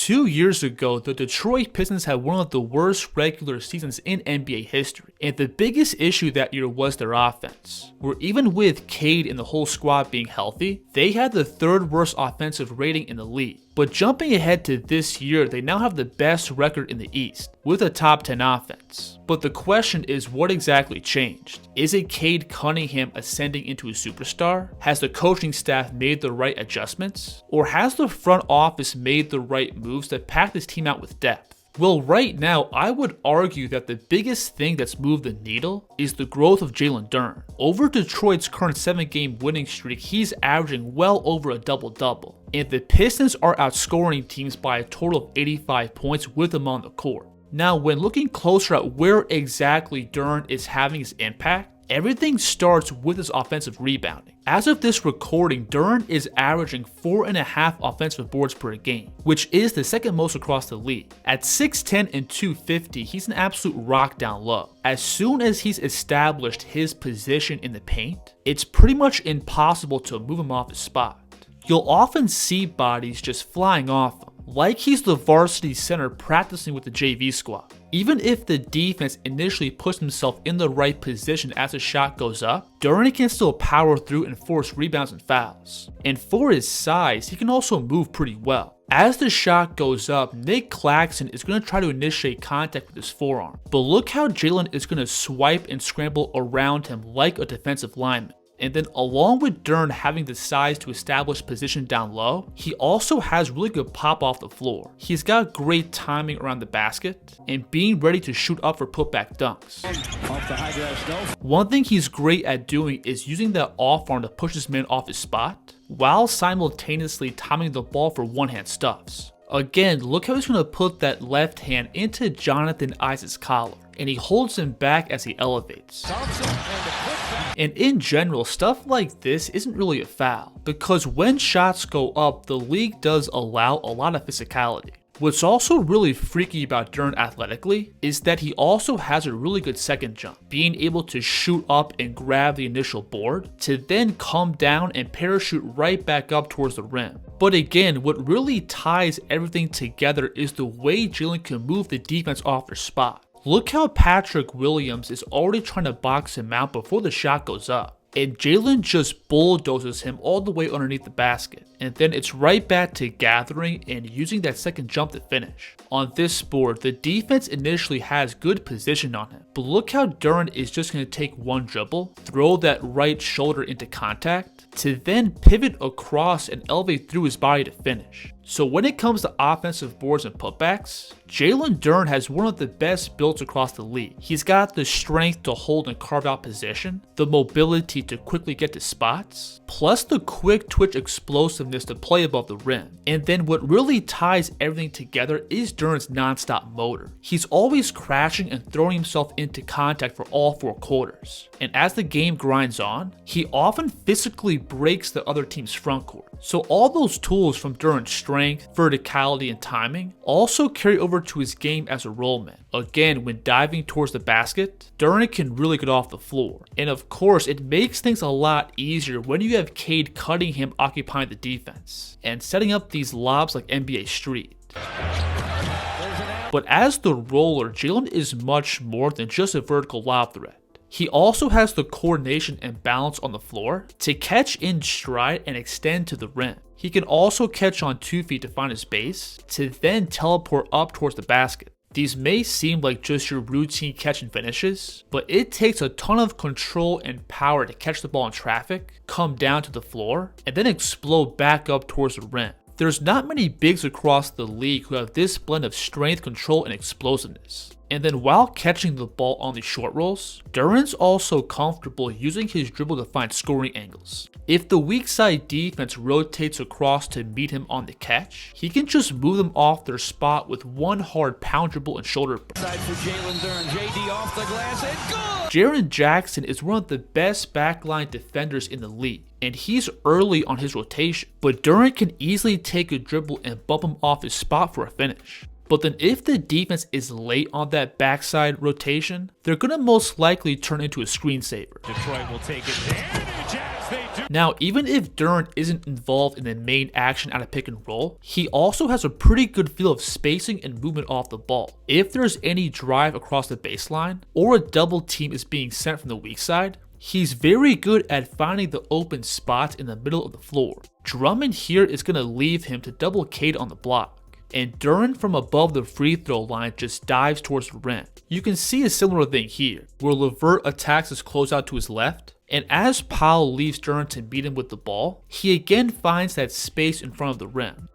2 years ago, the Detroit Pistons had one of the worst regular seasons in NBA history, and the biggest issue that year was their offense, where even with Cade and the whole squad being healthy, they had the 3rd worst offensive rating in the league. But jumping ahead to this year, they now have the best record in the East, with a top 10 offense. But the question is, what exactly changed? Is it Cade Cunningham ascending into a superstar? Has the coaching staff made the right adjustments? Or has the front office made the right moves to pack this team out with depth? Well, right now, I would argue that the biggest thing that's moved the needle is the growth of Jalen Duren. Over Detroit's current 7-game winning streak, he's averaging well over a double-double, and the Pistons are outscoring teams by a total of 85 points with him on the court. Now, when looking closer at where exactly Duren is having his impact, everything starts with his offensive rebounding. As of this recording, Duren is averaging 4.5 offensive boards per game, which is the 2nd most across the league. At 6'10 and 250, he's an absolute rock down low. As soon as he's established his position in the paint, it's pretty much impossible to move him off his spot. You'll often see bodies just flying off him, like he's the varsity center practicing with the JV squad. Even if the defense initially puts himself in the right position as the shot goes up, Duren can still power through and force rebounds and fouls. And for his size, he can also move pretty well. As the shot goes up, Nick Claxton is going to try to initiate contact with his forearm. But look how Jalen is going to swipe and scramble around him like a defensive lineman. And then along with Duren having the size to establish position down low, he also has really good pop off the floor. He's got great timing around the basket and being ready to shoot up for putback dunks. One thing he's great at doing is using that off arm to push his man off his spot, while simultaneously timing the ball for one-hand stuffs. Again, look how he's going to put that left hand into Jonathan Isaac's collar, and he holds him back as he elevates. And in general, stuff like this isn't really a foul, because when shots go up, the league does allow a lot of physicality. What's also really freaky about Duren athletically is that he also has a really good second jump, being able to shoot up and grab the initial board, to then come down and parachute right back up towards the rim. But again, what really ties everything together is the way Jalen can move the defense off their spot. Look how Patrick Williams is already trying to box him out before the shot goes up, and Jalen just bulldozes him all the way underneath the basket, and then it's right back to gathering and using that second jump to finish. On this board, the defense initially has good position on him, but look how Duren is just going to take one dribble, throw that right shoulder into contact, to then pivot across and elevate through his body to finish. So when it comes to offensive boards and putbacks, Jalen Duren has one of the best builds across the league. He's got the strength to hold and carve out position, the mobility to quickly get to spots, plus the quick twitch explosiveness to play above the rim. And then what really ties everything together is Duren's non-stop motor. He's always crashing and throwing himself into contact for all 4 quarters. And as the game grinds on, he often physically breaks the other team's front court. So all those tools from Duren's strength, verticality, and timing also carry over to his game as a rollman. Again, when diving towards the basket, Duren can really get off the floor. And of course, it makes things a lot easier when you have Cade Cunningham occupying the defense and setting up these lobs like NBA Street. But as the roller, Jalen is much more than just a vertical lob threat. He also has the coordination and balance on the floor to catch in stride and extend to the rim. He can also catch on 2 feet to find his base, to then teleport up towards the basket. These may seem like just your routine catch and finishes, but it takes a ton of control and power to catch the ball in traffic, come down to the floor, and then explode back up towards the rim. There's not many bigs across the league who have this blend of strength, control, and explosiveness. And then while catching the ball on the short rolls, Duren's also comfortable using his dribble to find scoring angles. If the weak side defense rotates across to meet him on the catch, he can just move them off their spot with one hard pound dribble and shoulder burst. Jaren Jackson is one of the best backline defenders in the league, and he's early on his rotation, but Duren can easily take a dribble and bump him off his spot for a finish. But then if the defense is late on that backside rotation, they're going to most likely turn into a screensaver. Detroit will take advantage as they do Now, even if Duren isn't involved in the main action out of pick and roll, he also has a pretty good feel of spacing and movement off the ball. If there's any drive across the baseline, or a double team is being sent from the weak side, he's very good at finding the open spots in the middle of the floor. Drummond here is going to leave him to double Cade on the block, and Duren from above the free throw line just dives towards the rim. You can see a similar thing here, where LeVert attacks his closeout to his left, and as Powell leaves Duren to meet him with the ball, he again finds that space in front of the rim.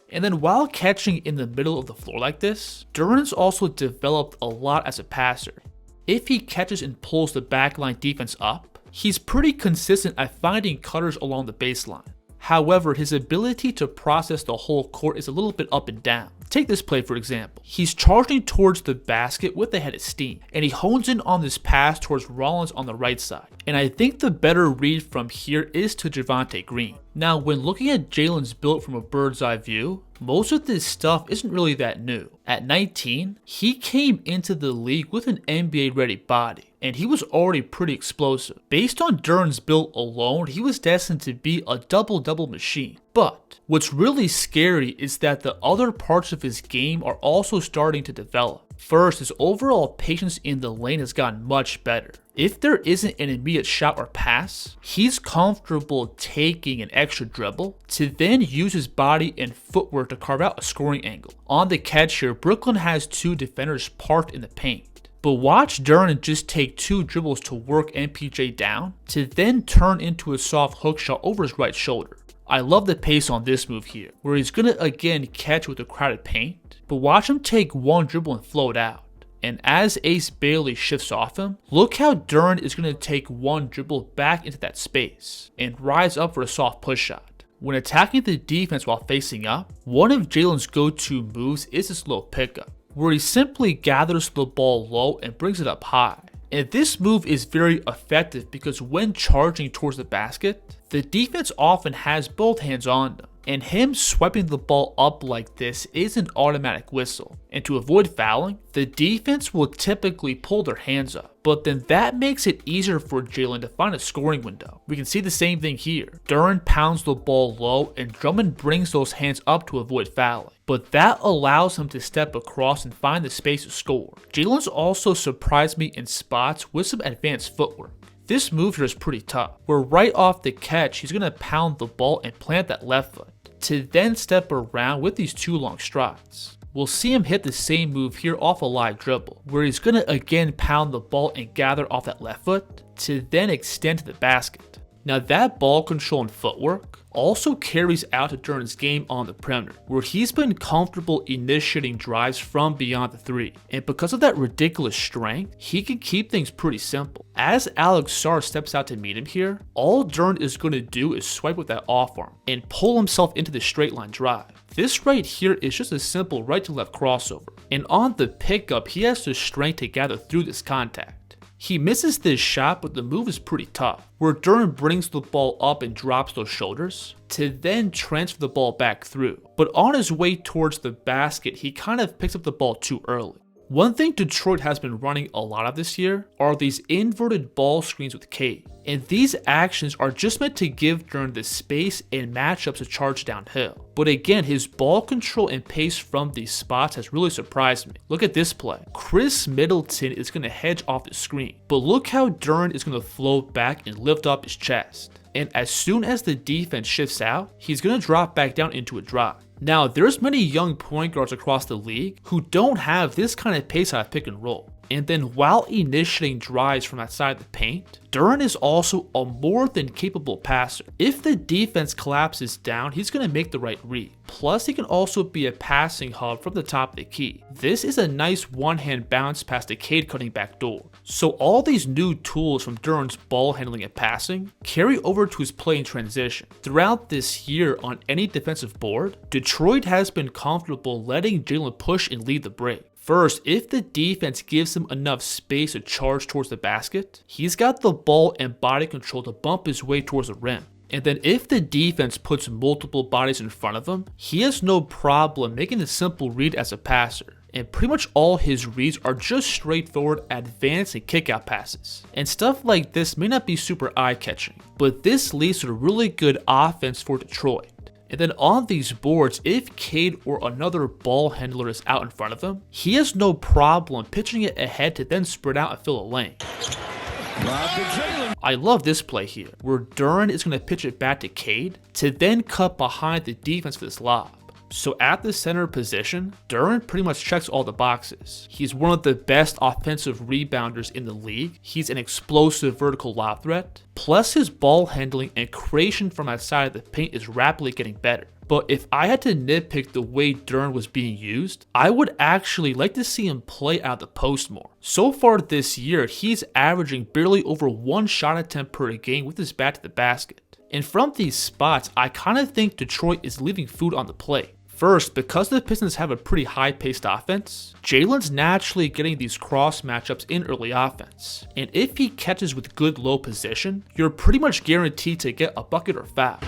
And then while catching in the middle of the floor like this, Duren's also developed a lot as a passer. If he catches and pulls the backline defense up, he's pretty consistent at finding cutters along the baseline. However, his ability to process the whole court is a little bit up and down. Take this play for example. He's charging towards the basket with a head of steam, and he hones in on this pass towards Rollins on the right side. And I think the better read from here is to Javonte Green. Now, when looking at Jalen's build from a bird's eye view, most of this stuff isn't really that new. At 19, he came into the league with an NBA ready body, and he was already pretty explosive. Based on Duren's build alone, he was destined to be a double-double machine. But what's really scary is that the other parts of his game are also starting to develop. First, his overall patience in the lane has gotten much better. If there isn't an immediate shot or pass, he's comfortable taking an extra dribble to then use his body and footwork to carve out a scoring angle. On the catch here, Brooklyn has two defenders parked in the paint. But watch Duren just take two dribbles to work MPJ down to then turn into a soft hook shot over his right shoulder. I love the pace on this move here, where he's going to again catch with a crowded paint, but watch him take one dribble and float out. And as Ace Bailey shifts off him, look how Duren is going to take one dribble back into that space and rise up for a soft push shot. When attacking the defense while facing up, one of Jalen's go-to moves is this low pickup, where he simply gathers the ball low and brings it up high. And this move is very effective because when charging towards the basket, the defense often has both hands on them, and him swiping the ball up like this is an automatic whistle. And to avoid fouling, the defense will typically pull their hands up, but then that makes it easier for Jalen to find a scoring window. We can see the same thing here. Duren pounds the ball low and Drummond brings those hands up to avoid fouling, but that allows him to step across and find the space to score. Jalen's also surprised me in spots with some advanced footwork. This move here is pretty tough, where right off the catch, he's going to pound the ball and plant that left foot, to then step around with these two long strides. We'll see him hit the same move here off a live dribble, where he's going to again pound the ball and gather off that left foot, to then extend to the basket. Now that ball control and footwork also carries out to Duren's game on the perimeter, where he's been comfortable initiating drives from beyond the three. And because of that ridiculous strength, he can keep things pretty simple. As Alex Sarr steps out to meet him here, all Duren is going to do is swipe with that off arm and pull himself into the straight line drive. This right here is just a simple right to left crossover. And on the pickup, he has the strength to gather through this contact. He misses this shot, but the move is pretty tough, where Duren brings the ball up and drops those shoulders to then transfer the ball back through. But on his way towards the basket, he kind of picks up the ball too early. One thing Detroit has been running a lot of this year are these inverted ball screens with Cade, and these actions are just meant to give Duren the space and matchups to charge downhill. But again, his ball control and pace from these spots has really surprised me. Look at this play. Chris Middleton is going to hedge off the screen, but look how Duren is going to float back and lift up his chest. And as soon as the defense shifts out, he's going to drop back down into a drive. Now, there's many young point guards across the league who don't have this kind of pace out of pick and roll. And then while initiating drives from outside the paint, Duren is also a more than capable passer. If the defense collapses down, he's going to make the right read. Plus, he can also be a passing hub from the top of the key. This is a nice one-hand bounce past the Cade cutting back door. So all these new tools from Duren's ball handling and passing carry over to his play in transition. Throughout this year on any defensive board, Detroit has been comfortable letting Jalen push and lead the break. First, if the defense gives him enough space to charge towards the basket, he's got the ball and body control to bump his way towards the rim. And then if the defense puts multiple bodies in front of him, he has no problem making a simple read as a passer. and pretty much all his reads are just straightforward advance and kickout passes. And stuff like this may not be super eye-catching, but this leads to a really good offense for Detroit. And then on these boards, if Cade or another ball handler is out in front of him, he has no problem pitching it ahead to then spread out and fill a lane. I love this play here, where Duren is going to pitch it back to Cade to then cut behind the defense for this lob. So at the center position, Duren pretty much checks all the boxes. He's one of the best offensive rebounders in the league. He's an explosive vertical lob threat. Plus his ball handling and creation from outside of the paint is rapidly getting better. But if I had to nitpick the way Duren was being used, I would actually like to see him play out of the post more. So far this year, he's averaging barely over 1 shot attempt per game with his bat to the basket. And from these spots, I kind of think Detroit is leaving food on the plate. First, because the Pistons have a pretty high-paced offense, Jalen's naturally getting these cross matchups in early offense. And if he catches with good low position, you're pretty much guaranteed to get a bucket or foul.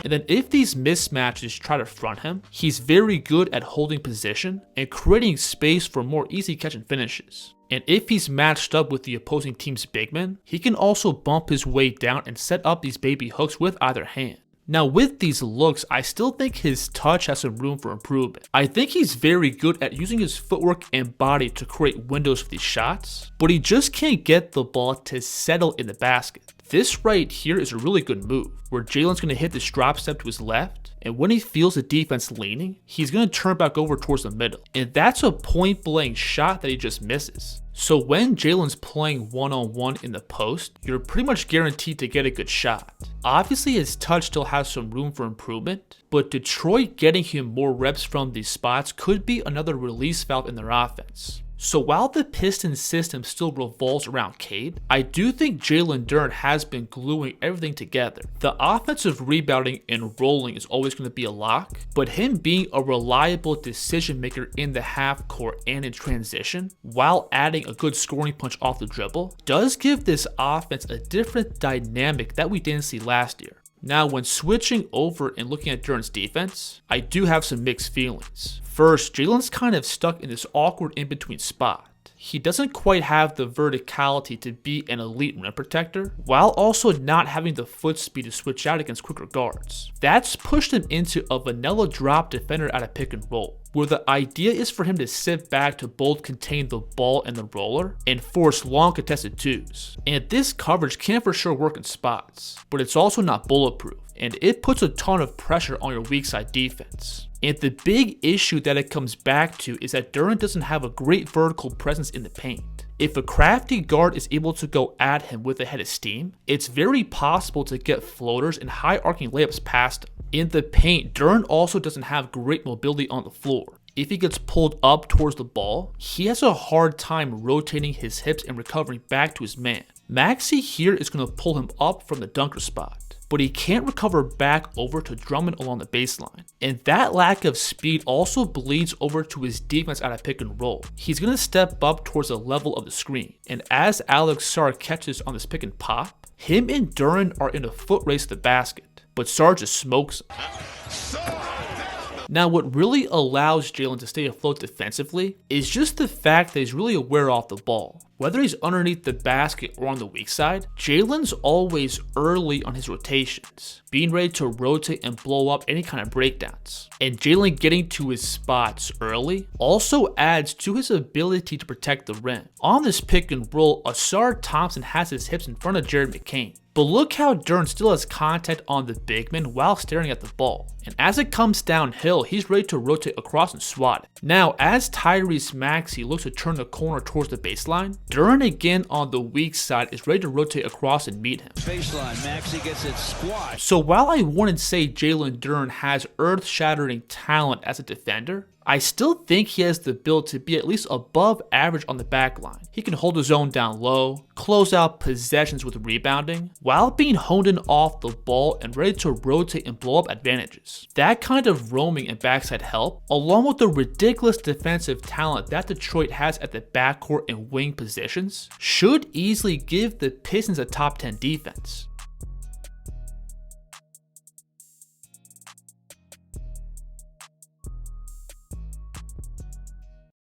And then if these mismatches try to front him, he's very good at holding position and creating space for more easy catch and finishes. And if he's matched up with the opposing team's big man, he can also bump his way down and set up these baby hooks with either hand. Now with these looks, I still think his touch has some room for improvement. I think he's very good at using his footwork and body to create windows for these shots, but he just can't get the ball to settle in the basket. This right here is a really good move, where Jalen's going to hit this drop step to his left, and when he feels the defense leaning, he's going to turn back over towards the middle. And that's a point blank shot that he just misses. So when Jalen's playing one-on-one in the post, you're pretty much guaranteed to get a good shot. Obviously his touch still has some room for improvement, but Detroit getting him more reps from these spots could be another release valve in their offense. So while the Pistons system still revolves around Cade, I do think Jalen Duren has been gluing everything together. The offensive rebounding and rolling is always going to be a lock, but him being a reliable decision maker in the half court and in transition, while adding a good scoring punch off the dribble, does give this offense a different dynamic that we didn't see last year. Now, when switching over and looking at Duren's defense, I do have some mixed feelings. First, Jalen's kind of stuck in this awkward in-between spot. He doesn't quite have the verticality to be an elite rim protector, while also not having the foot speed to switch out against quicker guards. That's pushed him into a vanilla drop defender at a pick and roll, where the idea is for him to sit back to both contain the ball and the roller and force long contested twos. And this coverage can for sure work in spots, but it's also not bulletproof, and it puts a ton of pressure on your weak side defense. And the big issue that it comes back to is that Duren doesn't have a great vertical presence in the paint. If a crafty guard is able to go at him with a head of steam, it's very possible to get floaters and high arcing layups past him. In the paint, Duren also doesn't have great mobility on the floor. If he gets pulled up towards the ball, he has a hard time rotating his hips and recovering back to his man. Maxey here is going to pull him up from the dunker spot, but he can't recover back over to Drummond along the baseline. And that lack of speed also bleeds over to his defense at a pick and roll. He's going to step up towards the level of the screen, and as Alex Sarr catches on this pick and pop, him and Duren are in a foot race to the basket, but Sarr just smokes him. Now what really allows Jalen to stay afloat defensively is just the fact that he's really aware off the ball. Whether he's underneath the basket or on the weak side, Jalen's always early on his rotations, being ready to rotate and blow up any kind of breakdowns. And Jalen getting to his spots early also adds to his ability to protect the rim. On this pick and roll, Ausar Thompson has his hips in front of Jared McCain. But look how Duren still has contact on the big man while staring at the ball. And as it comes downhill, he's ready to rotate across and swat it. Now, as Tyrese Maxey looks to turn the corner towards the baseline, Duren again on the weak side is ready to rotate across and meet him. Baseline, Maxey gets it squashed. So while I wouldn't say Jalen Duren has earth-shattering talent as a defender, I still think he has the build to be at least above average on the back line. He can hold his own down low, close out possessions with rebounding, while being honed in off the ball and ready to rotate and blow up advantages. That kind of roaming and backside help, along with the ridiculous defensive talent that Detroit has at the backcourt and wing positions, should easily give the Pistons a top 10 defense.